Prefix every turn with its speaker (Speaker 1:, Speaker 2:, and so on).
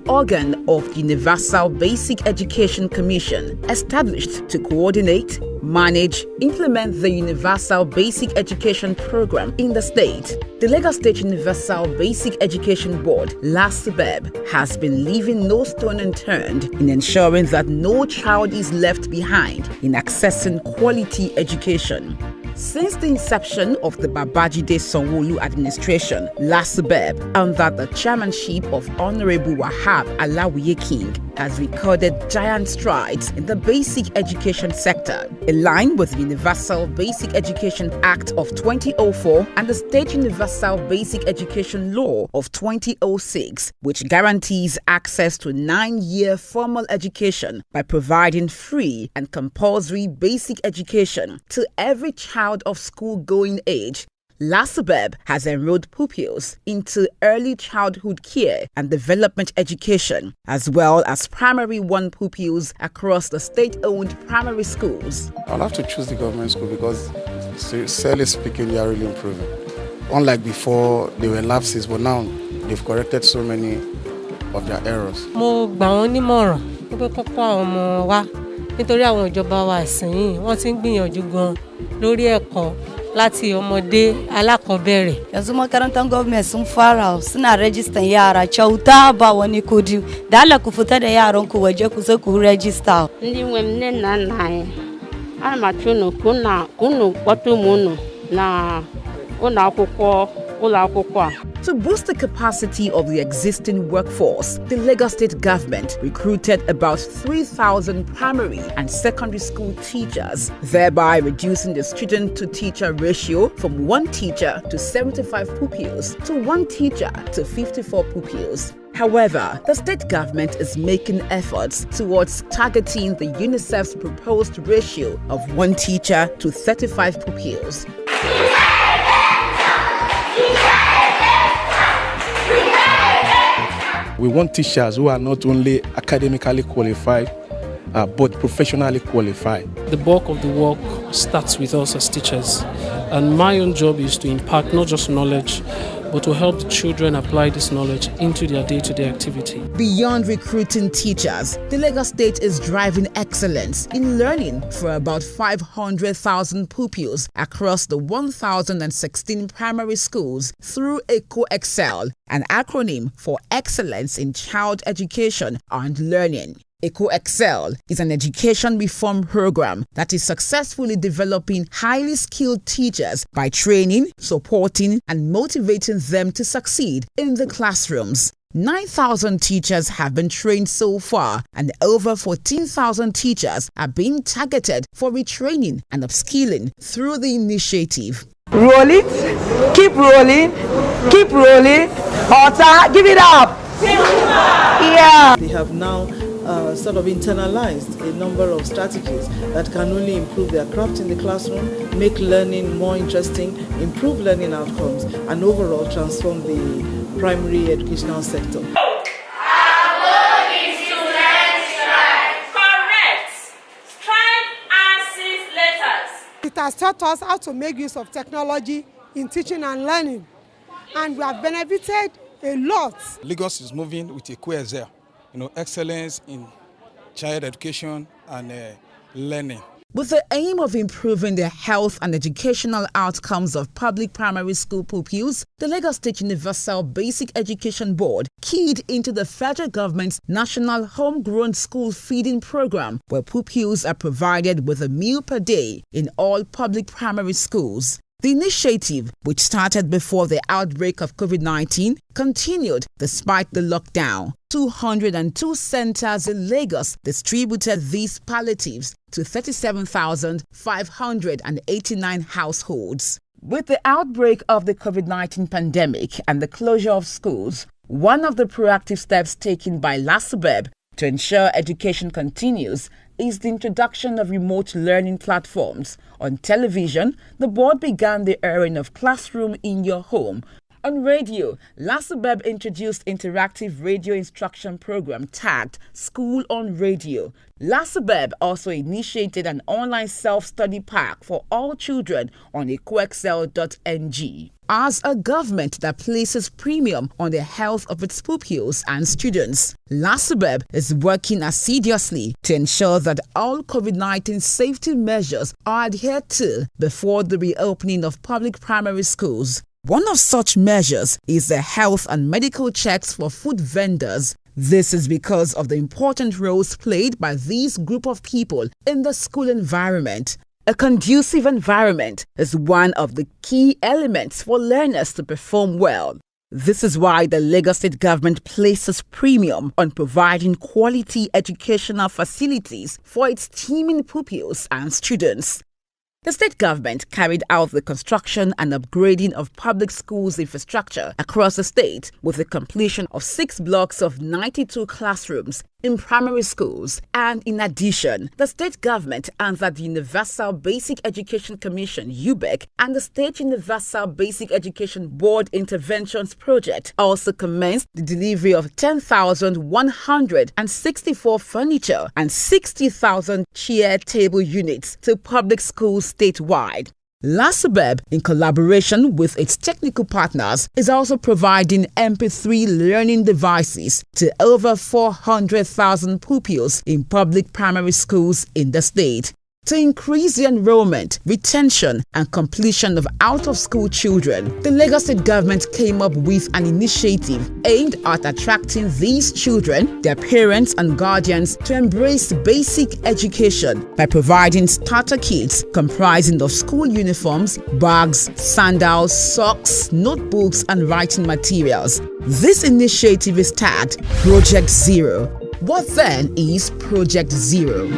Speaker 1: organ of the Universal Basic Education Commission, established to coordinate, manage, implement the Universal Basic Education Program in the state. The Lagos State Universal Basic Education Board, LASUBEB, has been leaving no stone unturned in ensuring that no child is left behind in accessing quality education. Since the inception of the Babajide Sanwo-Olu administration, LASUBEB, under the chairmanship of Honorable Wahab Alawiye King, has recorded giant strides in the basic education sector, in line with the Universal Basic Education Act of 2004 and the State Universal Basic Education Law of 2006, which guarantees access to 9-year formal education by providing free and compulsory basic education to every child of school-going age. LASUBEB has enrolled pupils into early childhood care and development education, as well as primary 1 pupils across the state-owned primary schools.
Speaker 2: I'll have to choose the government school because, sincerely speaking, they are really improving. Unlike before, there were lapses, but now they've corrected so many of their errors.
Speaker 3: Mo gbà wọ́n nímọ̀ràn pé kó kọ́ àwọn ọmọ wa nítorí àwọn ìjọba wa ìsìn wọ́n ti ń gbìyànjú gan lórí ẹ̀kọ́ láti ọmọdé alákọ̀ọ́bẹ̀rẹ̀.
Speaker 4: Yanzu makarantar government sun fara suna register yara kyauta ba wani kudi. Da Allah ku fita da yaran ku waje ku zo ku register.
Speaker 5: Ndi nne na nna ya. Ana m achọ unu kunu kpọta ụmụ unu na ụlọ akwụkwọ a.
Speaker 1: To boost the capacity of the existing workforce, the Lagos State government recruited about 3,000 primary and secondary school teachers, thereby reducing the student-to-teacher ratio from 1 teacher to 75 pupils to 1 teacher to 54 pupils. However, the state government is making efforts towards targeting the UNICEF's proposed ratio of 1 teacher to 35 pupils.
Speaker 2: We want teachers who are not only academically qualified, but professionally qualified.
Speaker 6: The bulk of the work starts with us as teachers, and my own job is to impart not just knowledge, but to help the children apply this knowledge into their day-to-day activity.
Speaker 1: Beyond recruiting teachers, the Lagos State is driving excellence in learning for about 500,000 pupils across the 1,016 primary schools through EcoExcel, an acronym for Excellence in Child Education and Learning. EcoExcel is an education reform program that is successfully developing highly skilled teachers by training, supporting, and motivating them to succeed in the classrooms. 9,000 teachers have been trained so far, and over 14,000 teachers are being targeted for retraining and upskilling through the initiative.
Speaker 7: Roll it, keep rolling, Ota, give it up. Yeah.
Speaker 8: They have now sort of internalized a number of strategies that can only improve their craft in the classroom, make learning more interesting, improve learning outcomes, and overall transform the primary educational sector.
Speaker 9: It has taught us how to make use of technology in teaching and learning, and we have benefited a lot.
Speaker 2: Lagos is moving with EcoExcel, excellence in child education and learning.
Speaker 1: With the aim of improving the health and educational outcomes of public primary school pupils, the Lagos State Universal Basic Education Board keyed into the federal government's National Homegrown School Feeding Program, where pupils are provided with a meal per day in all public primary schools. The initiative, which started before the outbreak of COVID-19, continued despite the lockdown. 202 centers in Lagos distributed these palliatives to 37,589 households. With the outbreak of the COVID-19 pandemic and the closure of schools, one of the proactive steps taken by LASUBEB to ensure education continues is the introduction of remote learning platforms. On television, the board began the airing of Classroom in Your Home, On radio, LASUBEB introduced interactive radio instruction program tagged School on Radio. LASUBEB also initiated an online self-study pack for all children on ecoexcel.ng. As a government that places premium on the health of its pupils and students, LASUBEB is working assiduously to ensure that all COVID-19 safety measures are adhered to before the reopening of public primary schools. One of such measures is the health and medical checks for food vendors. This is because of the important roles played by these group of people in the school environment. A conducive environment is one of the key elements for learners to perform well. This is why the Lagos State government places premium on providing quality educational facilities for its teeming pupils and students. The state government carried out the construction and upgrading of public schools infrastructure across the state with the completion of 6 blocks of 92 classrooms in primary schools. And in addition, the state government under the Universal Basic Education Commission (UBEC) and the State Universal Basic Education Board Interventions Project also commenced the delivery of 10,164 furniture and 60,000 chair table units to public schools statewide. LASUBEB, in collaboration with its technical partners, is also providing MP3 learning devices to over 400,000 pupils in public primary schools in the state. To increase the enrollment, retention, and completion of out-of-school children, the Lagos State government came up with an initiative aimed at attracting these children, their parents and guardians to embrace basic education by providing starter kits comprising of school uniforms, bags, sandals, socks, notebooks, and writing materials. This initiative is tagged Project Zero. What then is Project Zero?